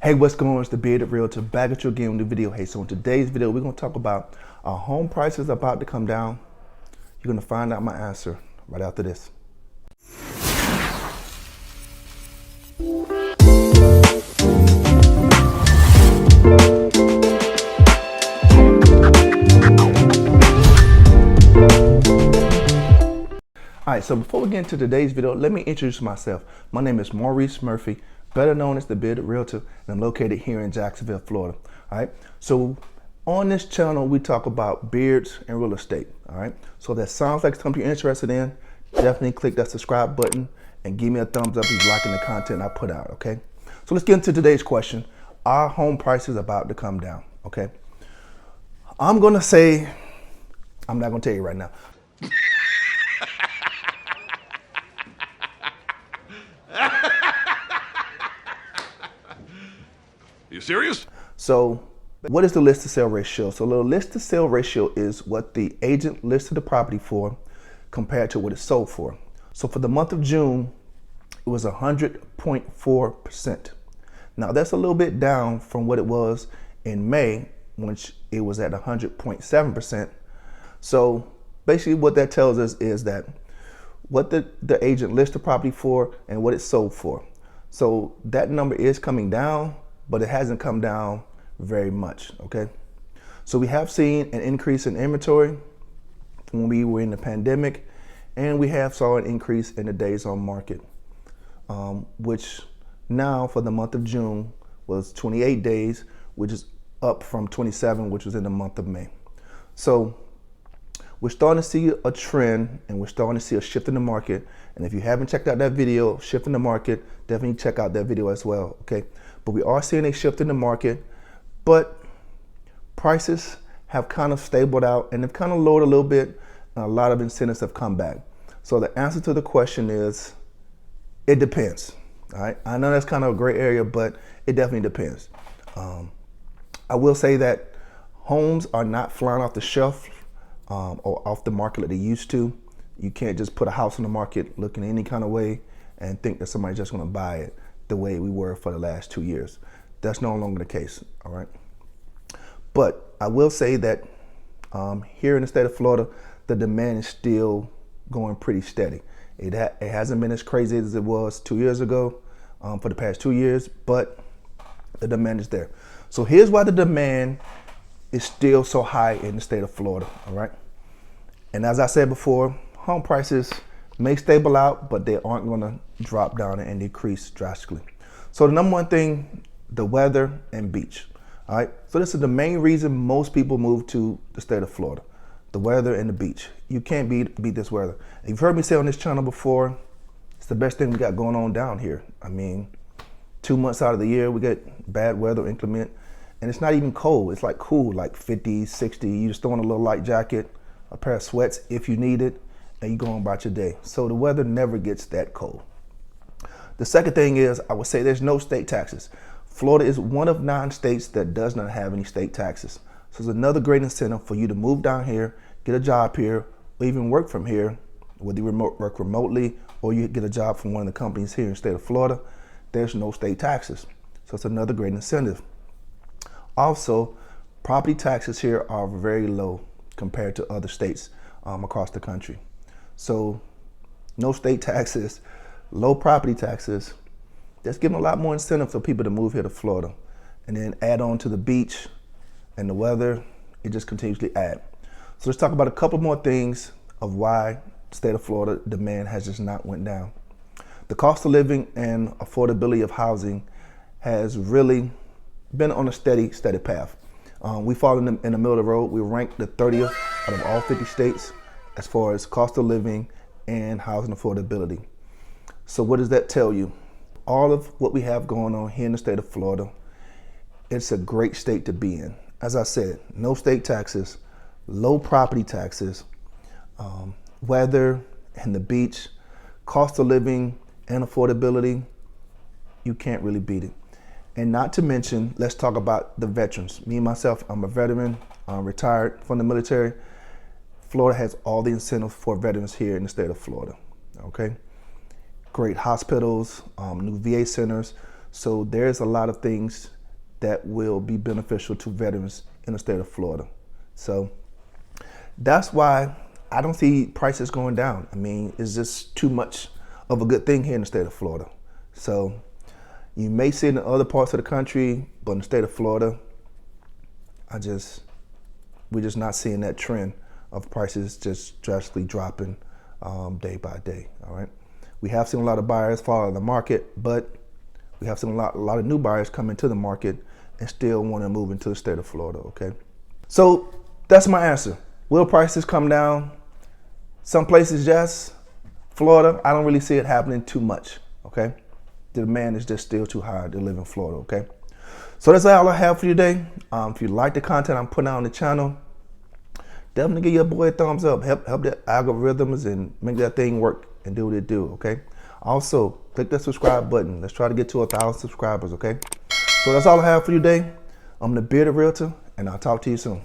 Hey, what's going on? It's the Bearded Realtor back at you again with a new video. Hey, so in today's video, we're going to talk about are home prices about to come down? You're going to find out my answer right after this. All right, so before we get into today's video, let me introduce myself. My name is Maurice Murphy, better known as the Bearded Realtor, and I'm located here in Jacksonville, Florida. All right, so on this channel, we talk about beards and real estate. All right, so if that sounds like something you're interested in, definitely click that subscribe button and give me a thumbs up if you're liking the content I put out. Okay, so let's get into today's question. Are home prices about to come down? Okay, I'm gonna say, I'm not gonna tell you right now. You serious? So what is the list to sale ratio? So the list to sale ratio is what the agent listed the property for compared to what it sold for. So for the month of June, it was 100.4%. Now that's a little bit down from what it was in May, which it was at 100.7%. So basically what that tells us is that what the agent listed the property for and what it sold for. So that number is coming down, but it hasn't come down very much, okay? So we have seen an increase in inventory when we were in the pandemic, and we have saw an increase in the days on market, which now for the month of June was 28 days, which is up from 27, which was in the month of May. So we're starting to see a trend, and we're starting to see a shift in the market. And if you haven't checked out that video, Shift in the Market, definitely check out that video as well, okay? But we are seeing a shift in the market, but prices have kind of stabled out and they've kind of lowered a little bit, and a lot of incentives have come back. So the answer to the question is, it depends, all right? I know that's kind of a gray area, but it definitely depends. I will say that homes are not flying off the shelf or off the market like they used to. You can't just put a house on the market looking any kind of way and think that somebody's just gonna buy it the way we were for the last 2 years. That's no longer the case, all right? But I will say that here in the state of Florida, the demand is still going pretty steady. It hasn't been as crazy as it was 2 years ago for the past 2 years, but the demand is there. So here's why the demand is still so high in the state of Florida, all right? And as I said before, home prices may stable out, but they aren't gonna drop down and decrease drastically. So the number one thing, the weather and beach, all right? So this is the main reason most people move to the state of Florida, the weather and the beach. You can't beat this weather. You've heard me say on this channel before, it's the best thing we got going on down here. I mean, 2 months out of the year, we get bad weather, inclement, and it's not even cold. It's like cool, like 50, 60. You just throw on a little light jacket, a pair of sweats if you need it, and you go on about your day. So the weather never gets that cold. The second thing is, I would say there's no state taxes. Florida is one of 9 states that does not have any state taxes. So it's another great incentive for you to move down here, get a job here, or even work from here, whether you work remotely or you get a job from one of the companies here in the state of Florida. There's no state taxes. So it's another great incentive. Also, property taxes here are very low compared to other states across the country. So no state taxes, low property taxes. That's giving a lot more incentive for people to move here to Florida. And then add on to the beach and the weather, it just continuously add. So let's talk about a couple more things of why the state of Florida demand has just not went down. The cost of living and affordability of housing has really been on a steady path. We fall in the middle of the road. We rank the 30th out of all 50 states as far as cost of living and housing affordability. So what does that tell you? All of what we have going on here in the state of Florida, it's a great state to be in. As I said, no state taxes, low property taxes, weather and the beach, cost of living and affordability, you can't really beat it. And not to mention, let's talk about the veterans. Me, myself, I'm a veteran, I'm retired from the military. Florida has all the incentives for veterans here in the state of Florida, okay? Great hospitals, new VA centers. So there's a lot of things that will be beneficial to veterans in the state of Florida. So that's why I don't see prices going down. I mean, it's just too much of a good thing here in the state of Florida. So you may see it in other parts of the country, but in the state of Florida, we're just not seeing that trend of prices just drastically dropping day by day. All right, we have seen a lot of buyers fall out of the market, but we have seen a lot of new buyers come into the market and still want to move into the state of Florida. Okay, so that's my answer. Will prices come down? Some places, yes. Florida, I don't really see it happening too much. Okay, the demand is just still too high to live in Florida. Okay, so that's all I have for you today. If you like the content I'm putting out on the channel, definitely give your boy a thumbs up. Help the algorithms and make that thing work and do what it do. Okay. Also, click that subscribe button. Let's try to get to 1,000 subscribers. Okay. So that's all I have for you today. I'm the Bearded Realtor, and I'll talk to you soon.